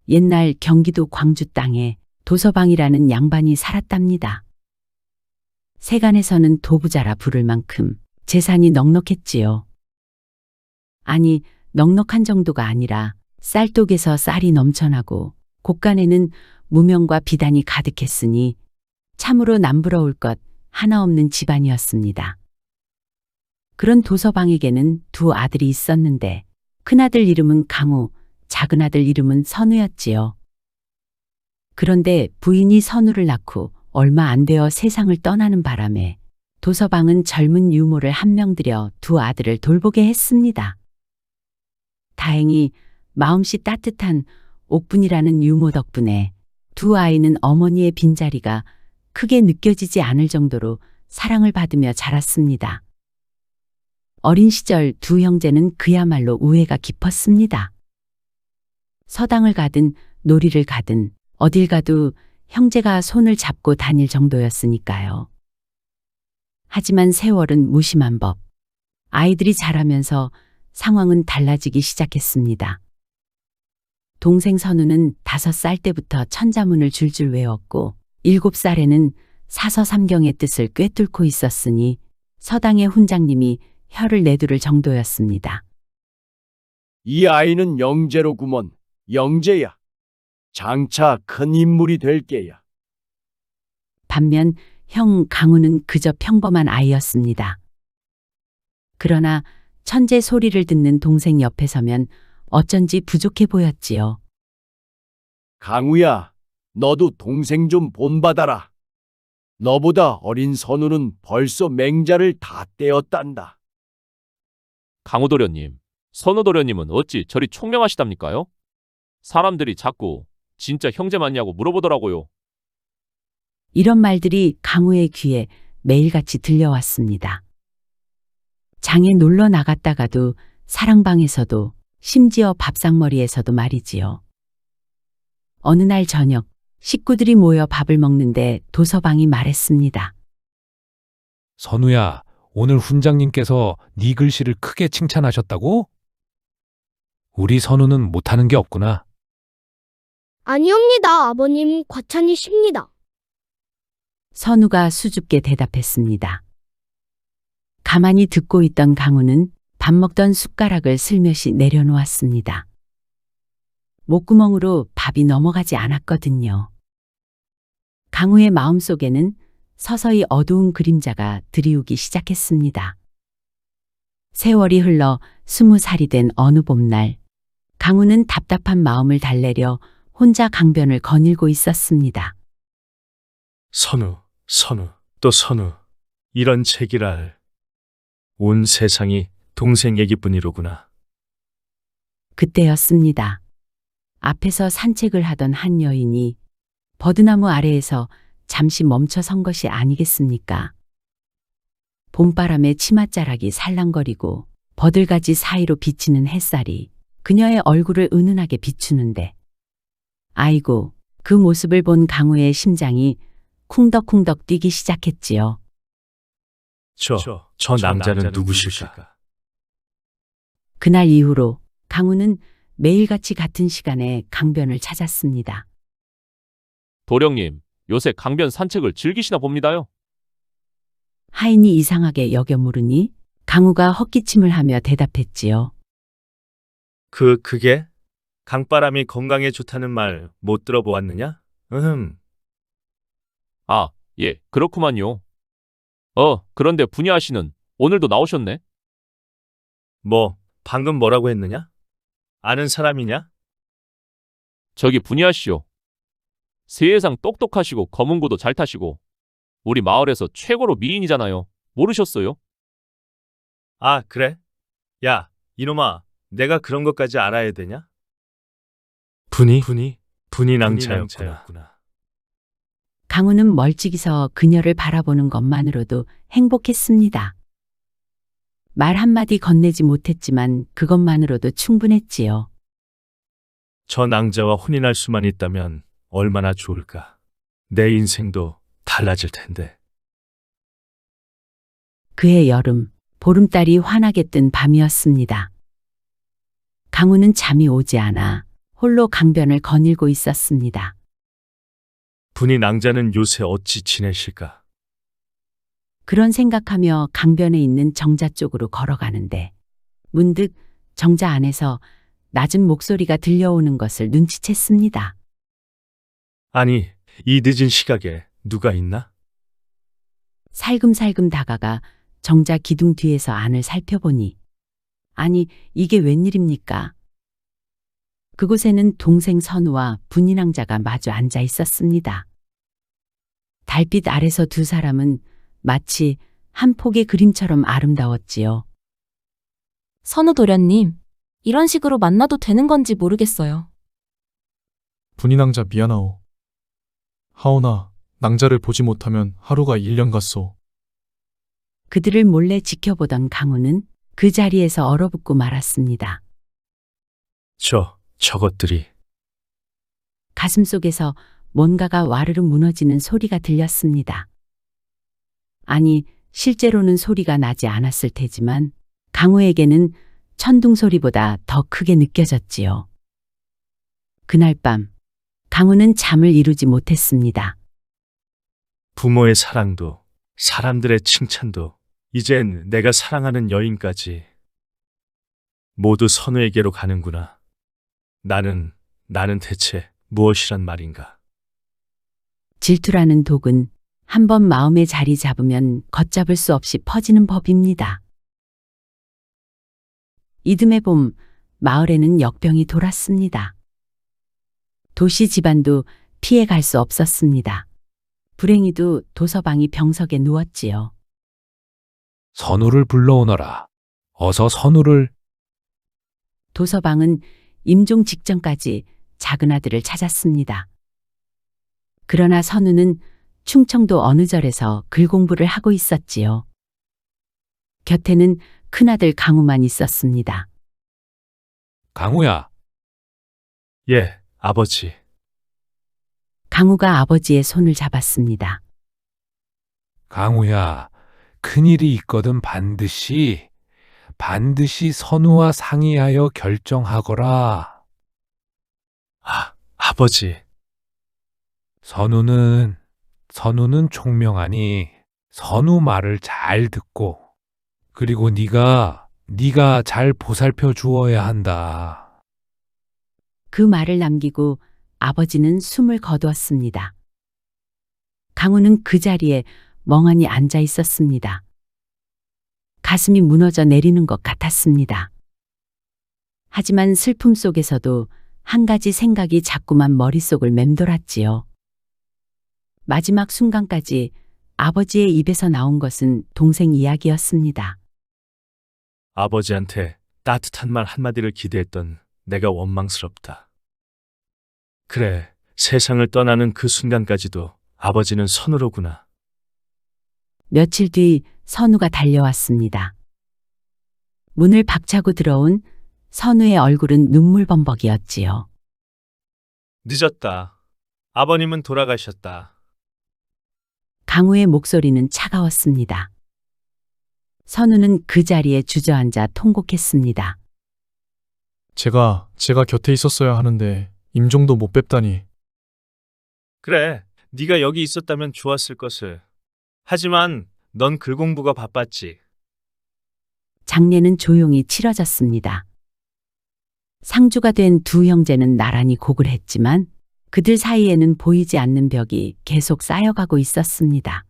옛날 경기도 광주 땅에 도서방이라는 양반이 살았답니다. 세간에서는 도부자라 부를 만큼 재산이 넉넉했지요. 아니, 넉넉한 정도가 아니라 쌀독에서 쌀이 넘쳐나고 곳간에는 무명과 비단이 가득했으니 참으로 남부러울 것 하나 없는 집안이었습니다. 그런 도서방에게는 두 아들이 있었는데 큰아들 이름은 강우, 작은아들 이름은 선우였지요. 그런데 부인이 선우를 낳고 얼마 안 되어 세상을 떠나는 바람에 도서방은 젊은 유모를 한 명 들여 두 아들을 돌보게 했습니다. 다행히 마음씨 따뜻한 옥분이라는 유모 덕분에 두 아이는 어머니의 빈자리가 크게 느껴지지 않을 정도로 사랑을 받으며 자랐습니다. 어린 시절 두 형제는 그야말로 우애가 깊었습니다. 서당을 가든 놀이를 가든 어딜 가도 형제가 손을 잡고 다닐 정도였으니까요. 하지만 세월은 무심한 법. 아이들이 자라면서 상황은 달라지기 시작했습니다. 동생 선우는 5살 때부터 천자문을 줄줄 외웠고 7살에는 사서삼경의 뜻을 꿰뚫고 있었으니 서당의 훈장님이 혀를 내두를 정도였습니다. 이 아이는 영재로구먼. 영재야. 장차 큰 인물이 될 게야. 반면 형 강우는 그저 평범한 아이였습니다. 그러나 천재 소리를 듣는 동생 옆에 서면 어쩐지 부족해 보였지요. 강우야, 너도 동생 좀 본받아라. 너보다 어린 선우는 벌써 맹자를 다 떼었단다. 강우도련님, 선우도련님은 어찌 저리 총명하시답니까요? 사람들이 자꾸 진짜 형제 맞냐고 물어보더라고요. 이런 말들이 강우의 귀에 매일같이 들려왔습니다. 장에 놀러 나갔다가도 사랑방에서도 심지어 밥상머리에서도 말이지요. 어느 날 저녁 식구들이 모여 밥을 먹는데 도서방이 말했습니다. 선우야, 오늘 훈장님께서 네 글씨를 크게 칭찬하셨다고? 우리 선우는 못하는 게 없구나. 아니옵니다. 아버님 과찬이십니다. 선우가 수줍게 대답했습니다. 가만히 듣고 있던 강우는 밥 먹던 숟가락을 슬며시 내려놓았습니다. 목구멍으로 밥이 넘어가지 않았거든요. 강우의 마음속에는 서서히 어두운 그림자가 드리우기 시작했습니다. 세월이 흘러 20살이 된 어느 봄날, 강우는 답답한 마음을 달래려 혼자 강변을 거닐고 있었습니다. 선우, 또 선우. 이런 책이랄. 온 세상이 동생 얘기뿐이로구나. 그때였습니다. 앞에서 산책을 하던 한 여인이 버드나무 아래에서 잠시 멈춰 선 것이 아니겠습니까? 봄바람에 치맛자락이 살랑거리고 버들가지 사이로 비치는 햇살이 그녀의 얼굴을 은은하게 비추는데, 아이고, 그 모습을 본 강우의 심장이 쿵덕쿵덕 뛰기 시작했지요. 저 남자는 누구실까? 그날 이후로 강우는 매일같이 같은 시간에 강변을 찾았습니다. 도령님, 요새 강변 산책을 즐기시나 봅니다요. 하인이 이상하게 여겨 물으니 강우가 헛기침을 하며 대답했지요. 그게? 강바람이 건강에 좋다는 말 못 들어보았느냐? 아, 예, 그렇구만요. 그런데 분야 씨는 오늘도 나오셨네? 방금 뭐라고 했느냐? 아는 사람이냐? 저기 분야 씨요. 세상 똑똑하시고 검은 고도 잘 타시고 우리 마을에서 최고로 미인이잖아요. 모르셨어요? 아, 그래? 야, 이놈아, 내가 그런 것까지 알아야 되냐? 분이 낭차였구나. 강우는 멀찍이서 그녀를 바라보는 것만으로도 행복했습니다. 말 한마디 건네지 못했지만 그것만으로도 충분했지요. 저 낭자와 혼인할 수만 있다면 얼마나 좋을까. 내 인생도 달라질 텐데. 그해 여름, 보름달이 환하게 뜬 밤이었습니다. 강우는 잠이 오지 않아 홀로 강변을 거닐고 있었습니다. 분이 낭자는 요새 어찌 지내실까? 그런 생각하며 강변에 있는 정자 쪽으로 걸어가는데 문득 정자 안에서 낮은 목소리가 들려오는 것을 눈치챘습니다. 아니, 이 늦은 시각에 누가 있나? 살금살금 다가가 정자 기둥 뒤에서 안을 살펴보니 아니 이게 웬일입니까? 그곳에는 동생 선우와 분이낭자가 마주 앉아 있었습니다. 달빛 아래서 두 사람은 마치 한 폭의 그림처럼 아름다웠지요. 선우 도련님, 이런 식으로 만나도 되는 건지 모르겠어요. 분이낭자 미안하오. 하오나 낭자를 보지 못하면 하루가 1년 같소. 그들을 몰래 지켜보던 강우는 그 자리에서 얼어붙고 말았습니다. 저것들이. 가슴속에서 뭔가가 와르르 무너지는 소리가 들렸습니다. 아니, 실제로는 소리가 나지 않았을 테지만 강우에게는 천둥 소리보다 더 크게 느껴졌지요. 그날 밤 강우는 잠을 이루지 못했습니다. 부모의 사랑도, 사람들의 칭찬도, 이젠 내가 사랑하는 여인까지 모두 선우에게로 가는구나. 나는 대체 무엇이란 말인가? 질투라는 독은 한번 마음에 자리 잡으면 걷잡을 수 없이 퍼지는 법입니다. 이듬해 봄 마을에는 역병이 돌았습니다. 도시 집안도 피해 갈 수 없었습니다. 불행히도 도서방이 병석에 누웠지요. 선우를 불러오너라. 어서 선우를. 도서방은 임종 직전까지 작은 아들을 찾았습니다. 그러나 선우는 충청도 어느 절에서 글 공부를 하고 있었지요. 곁에는 큰아들 강우만 있었습니다. 강우야, 예, 아버지. 강우가 아버지의 손을 잡았습니다. 강우야, 큰일이 있거든 반드시 선우와 상의하여 결정하거라. 아버지. 선우는 총명하니 선우 말을 잘 듣고 그리고 네가 잘 보살펴 주어야 한다. 그 말을 남기고 아버지는 숨을 거두었습니다. 강우는 그 자리에 멍하니 앉아 있었습니다. 가슴이 무너져 내리는 것 같았습니다. 하지만 슬픔 속에서도 한 가지 생각이 자꾸만 머릿속을 맴돌았지요. 마지막 순간까지 아버지의 입에서 나온 것은 동생 이야기였습니다. 아버지한테 따뜻한 말 한마디를 기대했던 내가 원망스럽다. 그래, 세상을 떠나는 그 순간까지도 아버지는 선우로구나. 며칠 뒤 선우가 달려왔습니다. 문을 박차고 들어온 선우의 얼굴은 눈물범벅이었지요. 늦었다. 아버님은 돌아가셨다. 강우의 목소리는 차가웠습니다. 선우는 그 자리에 주저앉아 통곡했습니다. 제가 곁에 있었어야 하는데 임종도 못 뵙다니. 그래, 네가 여기 있었다면 좋았을 것을. 하지만 넌 글 공부가 바빴지. 장례는 조용히 치러졌습니다. 상주가 된 두 형제는 나란히 곡을 했지만 그들 사이에는 보이지 않는 벽이 계속 쌓여가고 있었습니다.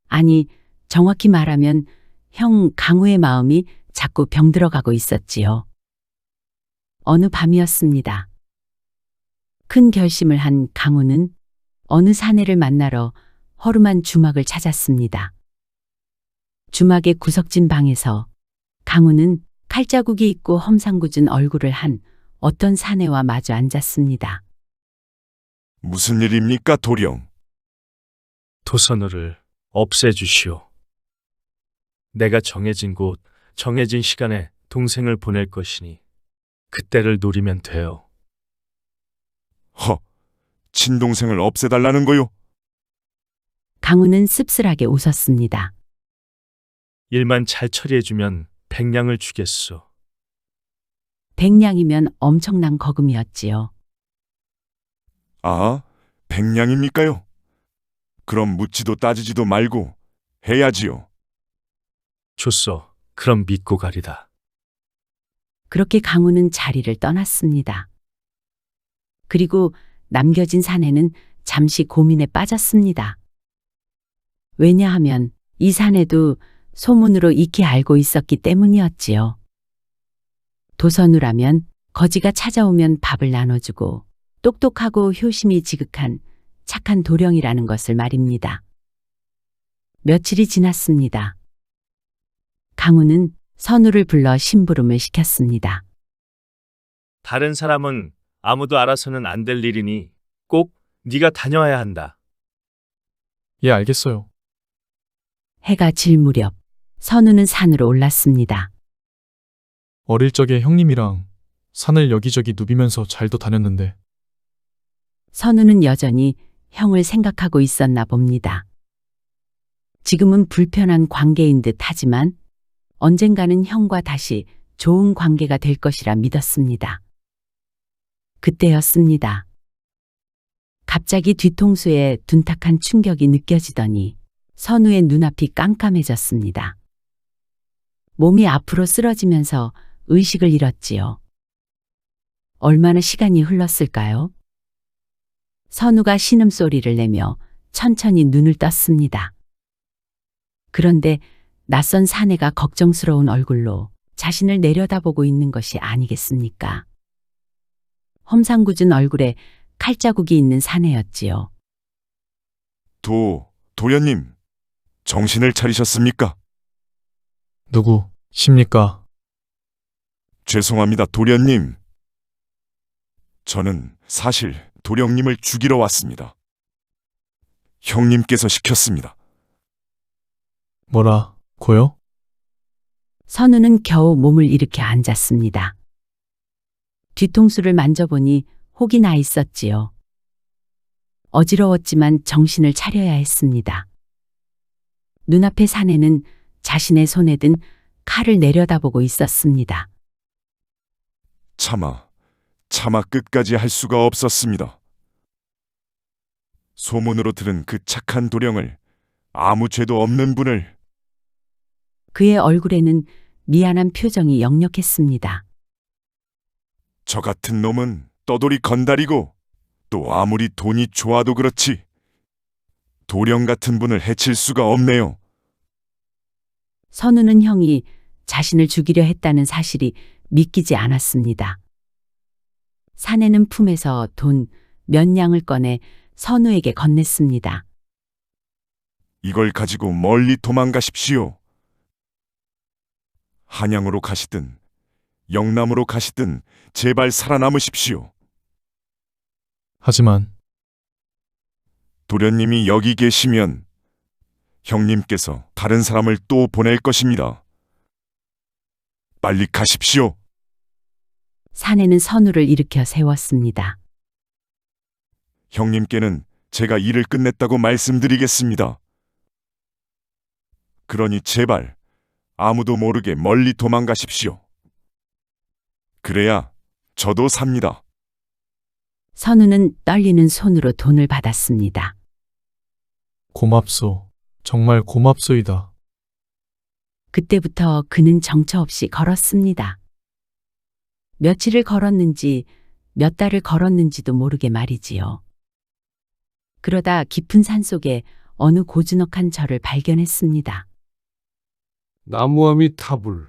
아니, 정확히 말하면 형 강우의 마음이 자꾸 병들어가고 있었지요. 어느 밤이었습니다. 큰 결심을 한 강우는 어느 사내를 만나러 허름한 주막을 찾았습니다. 주막의 구석진 방에서 강우는 칼자국이 있고 험상궂은 얼굴을 한 어떤 사내와 마주 앉았습니다. 무슨 일입니까, 도령? 도선우를 없애주시오. 내가 정해진 곳, 정해진 시간에 동생을 보낼 것이니 그때를 노리면 돼요. 친동생을 없애달라는 거요? 강우는 씁쓸하게 웃었습니다. 일만 잘 처리해주면 100냥을 주겠소. 100냥이면 엄청난 거금이었지요. 아, 100냥입니까요? 그럼 묻지도 따지지도 말고 해야지요. 좋소. 그럼 믿고 가리다. 그렇게 강우는 자리를 떠났습니다. 그리고 남겨진 사내는 잠시 고민에 빠졌습니다. 왜냐하면 이 사내도 소문으로 익히 알고 있었기 때문이었지요. 도선우라면 거지가 찾아오면 밥을 나눠주고 똑똑하고 효심이 지극한 착한 도령이라는 것을 말입니다. 며칠이 지났습니다. 강우는 선우를 불러 심부름을 시켰습니다. 다른 사람은 아무도 알아서는 안 될 일이니 꼭 네가 다녀야 한다. 예, 알겠어요. 해가 질 무렵 선우는 산으로 올랐습니다. 어릴 적에 형님이랑 산을 여기저기 누비면서 잘도 다녔는데 선우는 여전히 형을 생각하고 있었나 봅니다. 지금은 불편한 관계인 듯 하지만 언젠가는 형과 다시 좋은 관계가 될 것이라 믿었습니다. 그때였습니다. 갑자기 뒤통수에 둔탁한 충격이 느껴지더니 선우의 눈앞이 깜깜해졌습니다. 몸이 앞으로 쓰러지면서 의식을 잃었지요. 얼마나 시간이 흘렀을까요? 선우가 신음소리를 내며 천천히 눈을 떴습니다. 그런데 낯선 사내가 걱정스러운 얼굴로 자신을 내려다보고 있는 것이 아니겠습니까? 험상궂은 얼굴에 칼자국이 있는 사내였지요. 도련님, 정신을 차리셨습니까? 누구십니까? 죄송합니다, 도련님. 저는 사실 도령님을 죽이러 왔습니다. 형님께서 시켰습니다. 뭐라고요? 선우는 겨우 몸을 일으켜 앉았습니다. 뒤통수를 만져보니 혹이 나 있었지요. 어지러웠지만 정신을 차려야 했습니다. 눈앞의 사내는 자신의 손에 든 칼을 내려다보고 있었습니다. 차마 끝까지 할 수가 없었습니다. 소문으로 들은 그 착한 도령을, 아무 죄도 없는 분을. 그의 얼굴에는 미안한 표정이 역력했습니다. 저 같은 놈은 떠돌이 건달이고 또 아무리 돈이 좋아도 그렇지 도령 같은 분을 해칠 수가 없네요. 선우는 형이 자신을 죽이려 했다는 사실이 믿기지 않았습니다. 사내는 품에서 돈 몇 냥을 꺼내 선우에게 건넸습니다. 이걸 가지고 멀리 도망가십시오. 한양으로 가시든 영남으로 가시든 제발 살아남으십시오. 하지만 도련님이 여기 계시면 형님께서 다른 사람을 또 보낼 것입니다. 빨리 가십시오. 사내는 선우를 일으켜 세웠습니다. 형님께는 제가 일을 끝냈다고 말씀드리겠습니다. 그러니 제발 아무도 모르게 멀리 도망가십시오. 그래야 저도 삽니다. 선우는 떨리는 손으로 돈을 받았습니다. 고맙소. 정말 고맙소이다. 그때부터 그는 정처 없이 걸었습니다. 며칠을 걸었는지 몇 달을 걸었는지도 모르게 말이지요. 그러다 깊은 산속에 어느 고즈넉한 절을 발견했습니다. 나무아미 타불.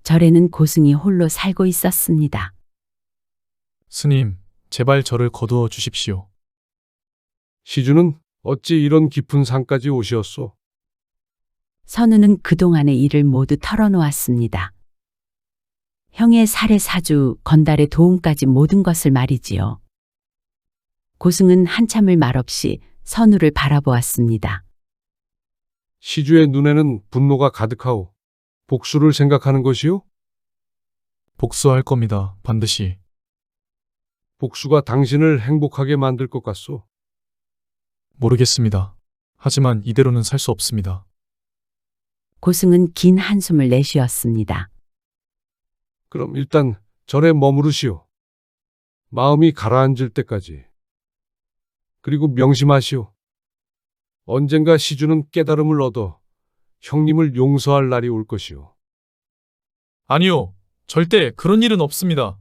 절에는 고승이 홀로 살고 있었습니다. 스님, 제발 저를 거두어 주십시오. 시주는 어찌 이런 깊은 산까지 오시었소? 선우는 그동안의 일을 모두 털어놓았습니다. 형의 살해 사주, 건달의 도움까지 모든 것을 말이지요. 고승은 한참을 말없이 선우를 바라보았습니다. 시주의 눈에는 분노가 가득하오. 복수를 생각하는 것이요? 복수할 겁니다. 반드시. 복수가 당신을 행복하게 만들 것 같소. 모르겠습니다. 하지만 이대로는 살 수 없습니다. 고승은 긴 한숨을 내쉬었습니다. 그럼 일단 절에 머무르시오. 마음이 가라앉을 때까지. 그리고 명심하시오. 언젠가 시주는 깨달음을 얻어 형님을 용서할 날이 올 것이오. 아니요. 절대 그런 일은 없습니다.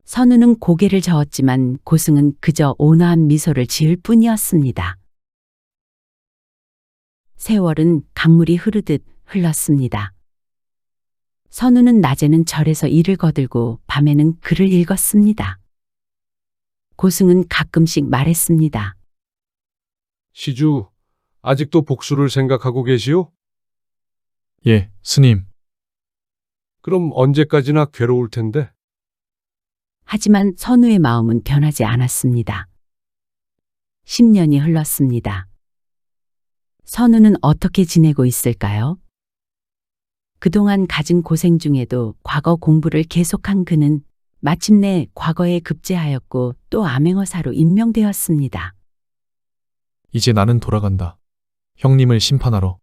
선우는 고개를 저었지만 고승은 그저 온화한 미소를 지을 뿐이었습니다. 세월은 강물이 흐르듯 흘렀습니다. 선우는 낮에는 절에서 일을 거들고 밤에는 글을 읽었습니다. 고승은 가끔씩 말했습니다. 시주, 아직도 복수를 생각하고 계시오? 예, 스님. 그럼 언제까지나 괴로울 텐데. 하지만 선우의 마음은 변하지 않았습니다. 10년이 흘렀습니다. 선우는 어떻게 지내고 있을까요? 그동안 가진 고생 중에도 과거 공부를 계속한 그는 마침내 과거에 급제하였고 또 암행어사로 임명되었습니다. 이제 나는 돌아간다. 형님을 심판하러.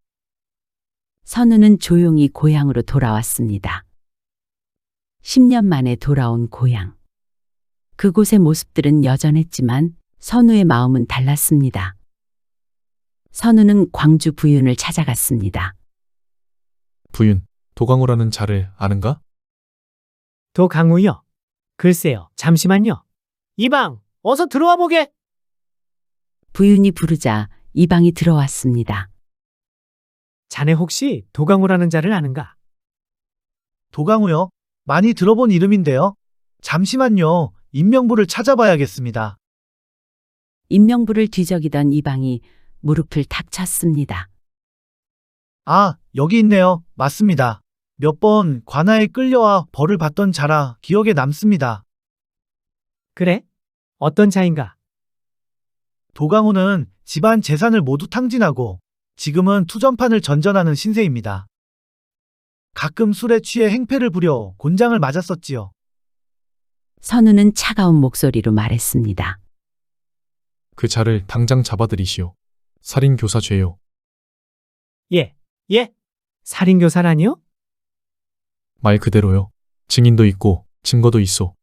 선우는 조용히 고향으로 돌아왔습니다. 10년 만에 돌아온 고향. 그곳의 모습들은 여전했지만 선우의 마음은 달랐습니다. 선우는 광주 부윤을 찾아갔습니다. 부윤, 도강호라는 자를 아는가? 도강우요? 글쎄요, 잠시만요. 이방, 어서 들어와 보게. 부윤이 부르자 이방이 들어왔습니다. 자네 혹시 도강우라는 자를 아는가? 도강우요? 많이 들어본 이름인데요. 잠시만요. 인명부를 찾아봐야겠습니다. 인명부를 뒤적이던 이방이 무릎을 탁 쳤습니다. 아, 여기 있네요. 맞습니다. 몇 번 관아에 끌려와 벌을 받던 자라 기억에 남습니다. 그래? 어떤 자인가? 도강우는 집안 재산을 모두 탕진하고 지금은 투전판을 전전하는 신세입니다. 가끔 술에 취해 행패를 부려 곤장을 맞았었지요. 선우는 차가운 목소리로 말했습니다. 그 자를 당장 잡아들이시오. 살인교사 죄요. 예. 살인교사라니요? 말 그대로요. 증인도 있고 증거도 있소.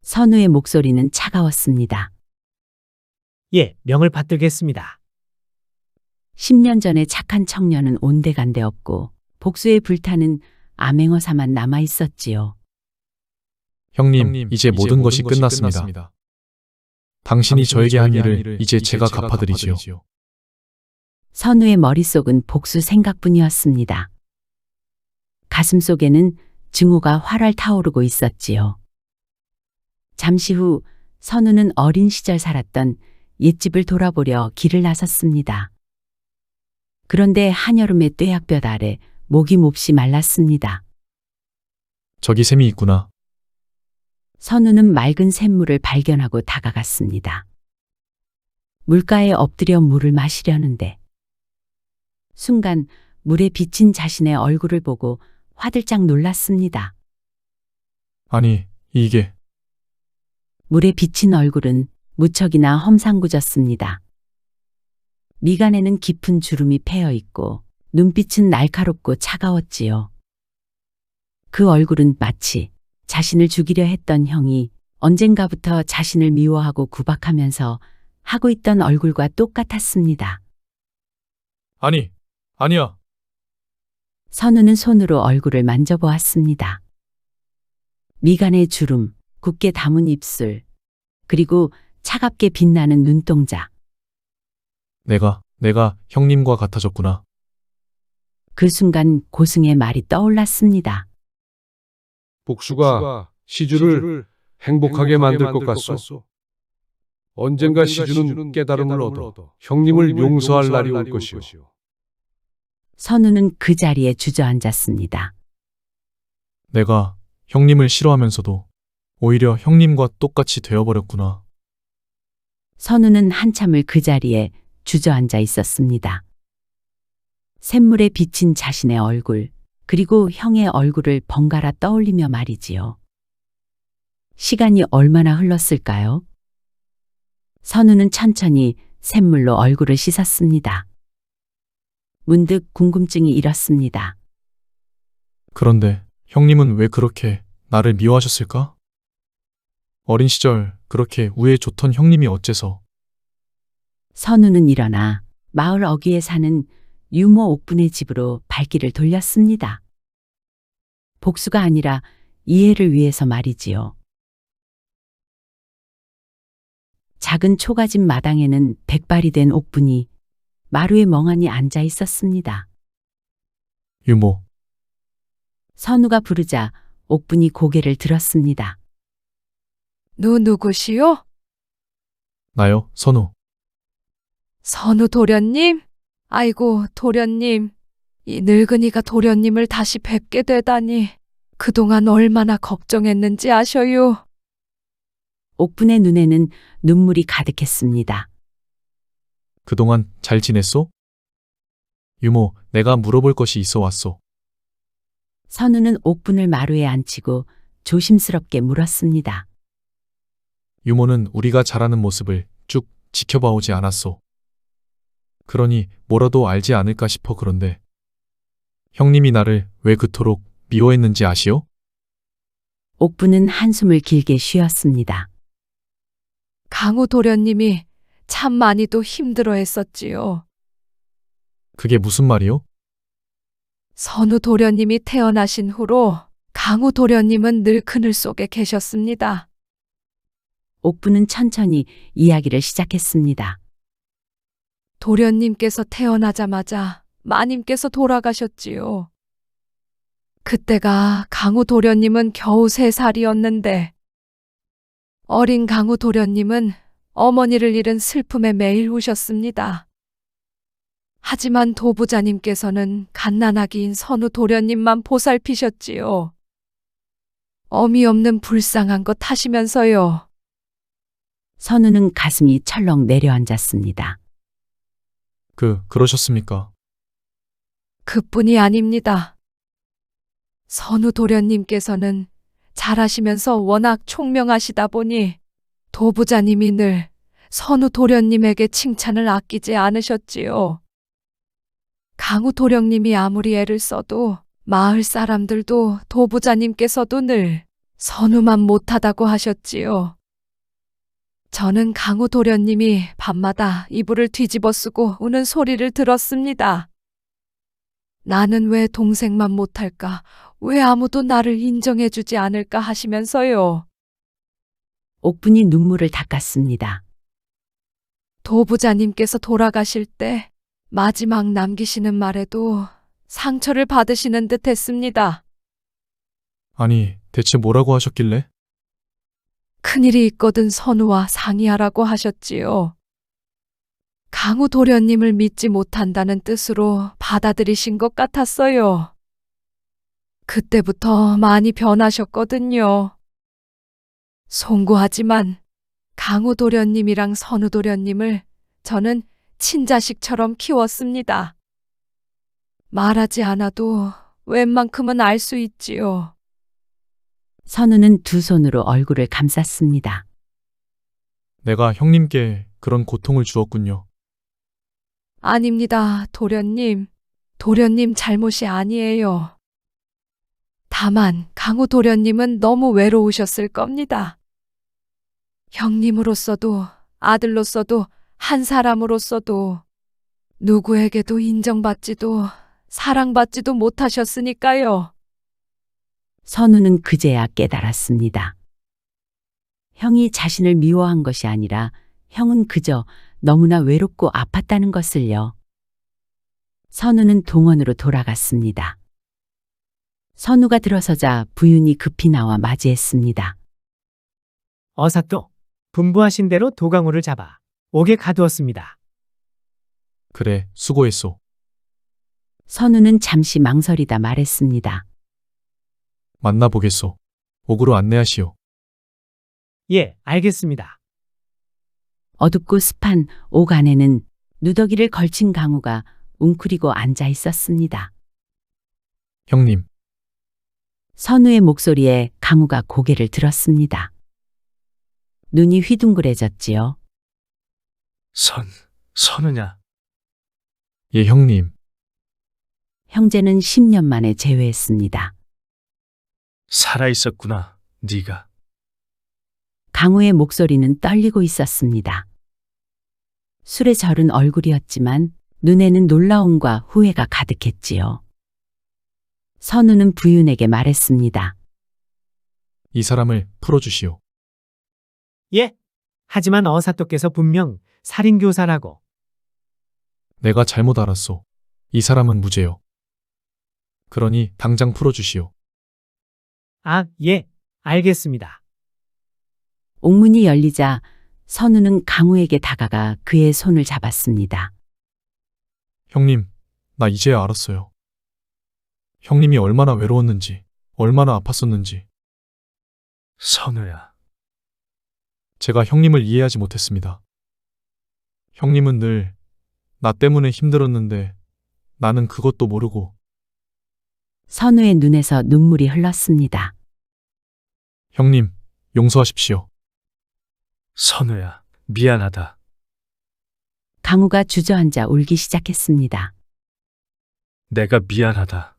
선우의 목소리는 차가웠습니다. 예, 명을 받들겠습니다. 10년 전에 착한 청년은 온데간데 없고 복수의 불타는 암행어사만 남아 있었지요. 형님, 이제 모든 것이 끝났습니다. 당신이 저에게 한 일을 이제 제가 갚아드리지요. 선우의 머릿속은 복수 생각뿐이었습니다. 가슴 속에는 증오가 활활 타오르고 있었지요. 잠시 후 선우는 어린 시절 살았던 옛집을 돌아보려 길을 나섰습니다. 그런데 한여름의 뙤약볕 아래 목이 몹시 말랐습니다. 저기 샘이 있구나. 선우는 맑은 샘물을 발견하고 다가갔습니다. 물가에 엎드려 물을 마시려는데 순간 물에 비친 자신의 얼굴을 보고 화들짝 놀랐습니다. 아니, 이게 물에 비친 얼굴은 무척이나 험상궂었습니다. 미간에는 깊은 주름이 패여 있고 눈빛은 날카롭고 차가웠지요. 그 얼굴은 마치 자신을 죽이려 했던 형이 언젠가부터 자신을 미워하고 구박하면서 하고 있던 얼굴과 똑같았습니다. 아니야. 선우는 손으로 얼굴을 만져보았습니다. 미간의 주름, 굳게 담은 입술, 그리고 차갑게 빛나는 눈동자. 내가 형님과 같아졌구나. 그 순간 고승의 말이 떠올랐습니다. 복수가 시주를 행복하게 만들 것 같소. 언젠가 시주는 깨달음을 얻어 형님을 용서할 날이 올 것이오. 선우는 그 자리에 주저앉았습니다. 내가 형님을 싫어하면서도 오히려 형님과 똑같이 되어버렸구나. 선우는 한참을 그 자리에 주저앉아 있었습니다. 샘물에 비친 자신의 얼굴, 그리고 형의 얼굴을 번갈아 떠올리며 말이지요. 시간이 얼마나 흘렀을까요? 선우는 천천히 샘물로 얼굴을 씻었습니다. 문득 궁금증이 일었습니다. 그런데 형님은 왜 그렇게 나를 미워하셨을까? 어린 시절 그렇게 우애 좋던 형님이 어째서. 선우는 일어나 마을 어귀에 사는 유모 옥분의 집으로 발길을 돌렸습니다. 복수가 아니라 이해를 위해서 말이지요. 작은 초가집 마당에는 백발이 된 옥분이 마루에 멍하니 앉아 있었습니다. 유모, 선우가 부르자 옥분이 고개를 들었습니다. 누구시오? 나요, 선우. 선우 도련님? 아이고, 도련님. 이 늙은이가 도련님을 다시 뵙게 되다니. 그동안 얼마나 걱정했는지 아셔요. 옥분의 눈에는 눈물이 가득했습니다. 그동안 잘 지냈소? 유모, 내가 물어볼 것이 있어 왔소. 선우는 옥분을 마루에 앉히고 조심스럽게 물었습니다. 유모는 우리가 자라는 모습을 쭉 지켜봐 오지 않았소. 그러니 뭐라도 알지 않을까 싶어. 그런데 형님이 나를 왜 그토록 미워했는지 아시오? 옥분은 한숨을 길게 쉬었습니다. 강우 도련님이 참 많이도 힘들어 했었지요. 그게 무슨 말이오? 선우 도련님이 태어나신 후로 강우 도련님은 늘 그늘 속에 계셨습니다. 옥분은 천천히 이야기를 시작했습니다. 도련님께서 태어나자마자 마님께서 돌아가셨지요. 그때가 강우 도련님은 겨우 3살이었는데 어린 강우 도련님은 어머니를 잃은 슬픔에 매일 우셨습니다. 하지만 도부자님께서는 갓난아기인 선우 도련님만 보살피셨지요. 어미 없는 불쌍한 것 하시면서요. 선우는 가슴이 철렁 내려앉았습니다. 그러셨습니까? 그뿐이 아닙니다. 선우 도련님께서는 잘하시면서 워낙 총명하시다 보니 도부자님이 늘 선우 도련님에게 칭찬을 아끼지 않으셨지요. 강우 도령님이 아무리 애를 써도 마을 사람들도 도부자님께서도 늘 선우만 못하다고 하셨지요. 저는 강우 도련님이 밤마다 이불을 뒤집어 쓰고 우는 소리를 들었습니다. 나는 왜 동생만 못할까? 왜 아무도 나를 인정해주지 않을까 하시면서요. 옥분이 눈물을 닦았습니다. 도부자님께서 돌아가실 때 마지막 남기시는 말에도 상처를 받으시는 듯 했습니다. 아니, 대체 뭐라고 하셨길래? 큰일이 있거든 선우와 상의하라고 하셨지요. 강우 도련님을 믿지 못한다는 뜻으로 받아들이신 것 같았어요. 그때부터 많이 변하셨거든요. 송구하지만 강우 도련님이랑 선우 도련님을 저는 친자식처럼 키웠습니다. 말하지 않아도 웬만큼은 알 수 있지요. 선우는 두 손으로 얼굴을 감쌌습니다. 내가 형님께 그런 고통을 주었군요. 아닙니다, 도련님. 도련님 잘못이 아니에요. 다만 강우 도련님은 너무 외로우셨을 겁니다. 형님으로서도 아들로서도 한 사람으로서도 누구에게도 인정받지도 사랑받지도 못하셨으니까요. 선우는 그제야 깨달았습니다. 형이 자신을 미워한 것이 아니라 형은 그저 너무나 외롭고 아팠다는 것을요. 선우는 동원으로 돌아갔습니다. 선우가 들어서자 부윤이 급히 나와 맞이했습니다. 어삭도 분부하신 대로 도강우를 잡아 옥에 가두었습니다. 그래, 수고했소. 선우는 잠시 망설이다 말했습니다. 만나보겠소. 옥으로 안내하시오. 예, 알겠습니다. 어둡고 습한 옥 안에는 누더기를 걸친 강우가 웅크리고 앉아 있었습니다. 형님, 선우의 목소리에 강우가 고개를 들었습니다. 눈이 휘둥그레졌지요. 선우냐? 예, 형님. 형제는 10년 만에 재회했습니다. 살아있었구나, 네가. 강우의 목소리는 떨리고 있었습니다. 술에 절은 얼굴이었지만 눈에는 놀라움과 후회가 가득했지요. 선우는 부윤에게 말했습니다. 이 사람을 풀어주시오. 예. 하지만 어사또께서 분명 살인교사라고. 내가 잘못 알았소. 이 사람은 무죄요. 그러니 당장 풀어주시오. 아, 예. 알겠습니다. 옥문이 열리자 선우는 강우에게 다가가 그의 손을 잡았습니다. 형님, 나 이제야 알았어요. 형님이 얼마나 외로웠는지, 얼마나 아팠었는지. 선우야. 제가 형님을 이해하지 못했습니다. 형님은 늘 나 때문에 힘들었는데 나는 그것도 모르고. 선우의 눈에서 눈물이 흘렀습니다. 형님, 용서하십시오. 선우야, 미안하다. 강우가 주저앉아 울기 시작했습니다. 내가 미안하다.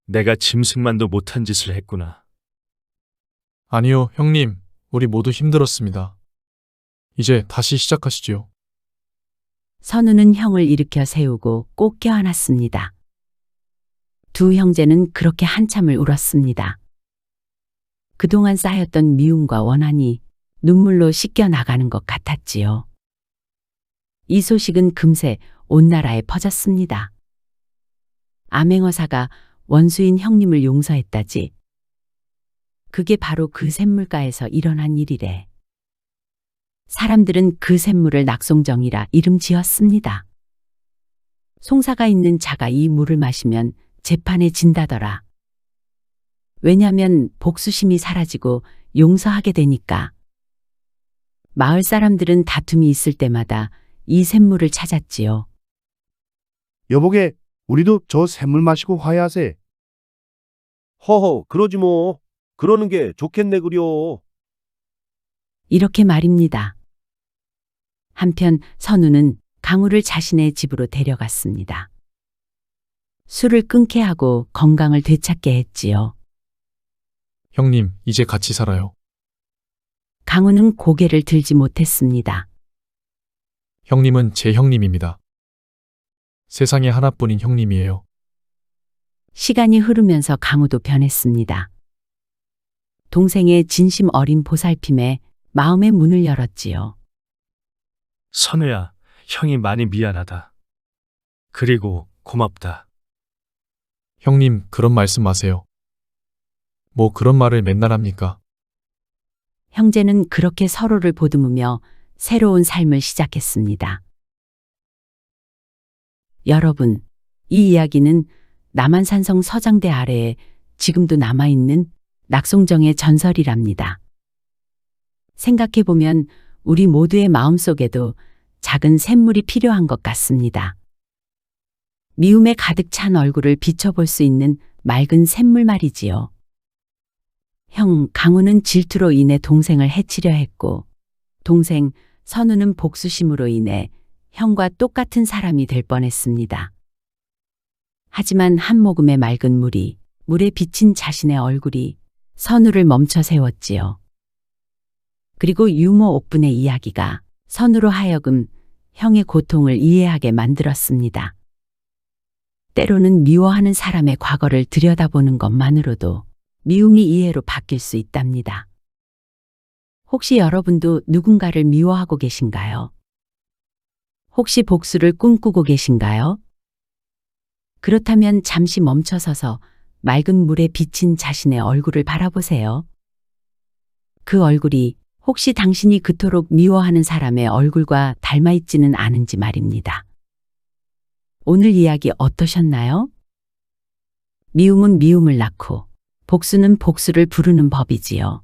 내가 짐승만도 못한 짓을 했구나. 아니요, 형님. 우리 모두 힘들었습니다. 이제 다시 시작하시지요. 선우는 형을 일으켜 세우고 꼭 껴안았습니다. 두 형제는 그렇게 한참을 울었습니다. 그동안 쌓였던 미움과 원한이 눈물로 씻겨 나가는 것 같았지요. 이 소식은 금세 온 나라에 퍼졌습니다. 암행어사가 원수인 형님을 용서했다지. 그게 바로 그 샘물가에서 일어난 일이래. 사람들은 그 샘물을 낙송정이라 이름 지었습니다. 송사가 있는 자가 이 물을 마시면 재판에 진다더라. 왜냐면 복수심이 사라지고 용서하게 되니까. 마을 사람들은 다툼이 있을 때마다 이 샘물을 찾았지요. 여보게, 우리도 저 샘물 마시고 화해하세. 허허, 그러지 뭐. 그러는 게 좋겠네 그려. 이렇게 말입니다. 한편 선우는 강우를 자신의 집으로 데려갔습니다. 술을 끊게 하고 건강을 되찾게 했지요. 형님, 이제 같이 살아요. 강우는 고개를 들지 못했습니다. 형님은 제 형님입니다. 세상에 하나뿐인 형님이에요. 시간이 흐르면서 강우도 변했습니다. 동생의 진심 어린 보살핌에 마음의 문을 열었지요. 선우야, 형이 많이 미안하다. 그리고 고맙다. 형님, 그런 말씀 마세요. 뭐 그런 말을 맨날 합니까? 형제는 그렇게 서로를 보듬으며 새로운 삶을 시작했습니다. 여러분, 이 이야기는 남한산성 서장대 아래에 지금도 남아있는 낙송정의 전설이랍니다. 생각해보면 우리 모두의 마음속에도 작은 샘물이 필요한 것 같습니다. 미움에 가득 찬 얼굴을 비춰볼 수 있는 맑은 샘물 말이지요. 형 강우는 질투로 인해 동생을 해치려 했고, 동생 선우는 복수심으로 인해 형과 똑같은 사람이 될 뻔했습니다. 하지만 한 모금의 맑은 물이, 물에 비친 자신의 얼굴이 선우를 멈춰 세웠지요. 그리고 유모 옥분의 이야기가 선우로 하여금 형의 고통을 이해하게 만들었습니다. 때로는 미워하는 사람의 과거를 들여다보는 것만으로도 미움이 이해로 바뀔 수 있답니다. 혹시 여러분도 누군가를 미워하고 계신가요? 혹시 복수를 꿈꾸고 계신가요? 그렇다면 잠시 멈춰서서 맑은 물에 비친 자신의 얼굴을 바라보세요. 그 얼굴이 혹시 당신이 그토록 미워하는 사람의 얼굴과 닮아있지는 않은지 말입니다. 오늘 이야기 어떠셨나요? 미움은 미움을 낳고 복수는 복수를 부르는 법이지요.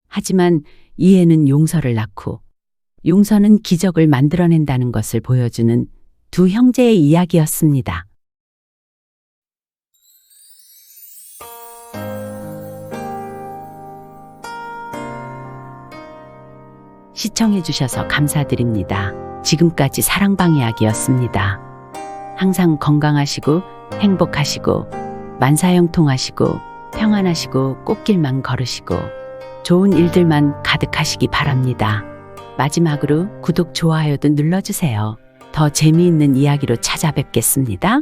하지만 이해는 용서를 낳고 용서는 기적을 만들어낸다는 것을 보여주는 두 형제의 이야기였습니다. 시청해주셔서 감사드립니다. 지금까지 사랑방 이야기였습니다. 항상 건강하시고 행복하시고 만사형통하시고 평안하시고 꽃길만 걸으시고 좋은 일들만 가득하시기 바랍니다. 마지막으로 구독, 좋아요도 눌러주세요. 더 재미있는 이야기로 찾아뵙겠습니다.